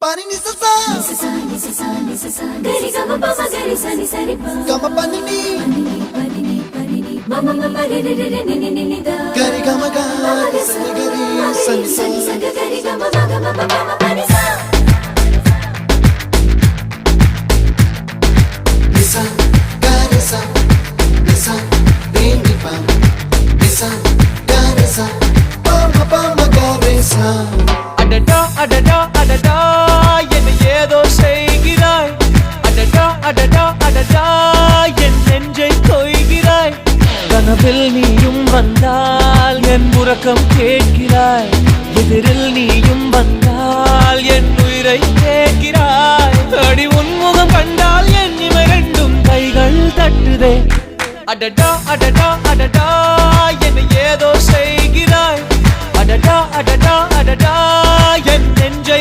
Pani ni sa sa gari ga ma pa ma gari sa ni sa ri pa ga ma pa ni ma ma ma pa re re re re ni ni da gari ga ma ga sa ni gari sa ni sa gari ga ma ga ma pa ma pa ni sa ni sa gari sa re ni pa ni sa gari sa pa ma gari sa adada adada adada என்ன ஏதோ செய்கிறாய் அடடா அடடா அடடா என் நெஞ்சை கொய்கிறாய் கனவில் நீயும் வந்தால் என் உறக்கம் கேட்கிறாய் எதிரில் நீயும் வந்தால் என் உயிரை கேட்கிறாய் அடி உன்முகம் கண்டால் என் இமை ரெண்டும் கைகள் தட்டுதே அடடா அடடா அடடா என்ன ஏதோ செய்கிறாய் அடடா அடடா அடடா என் நெஞ்சை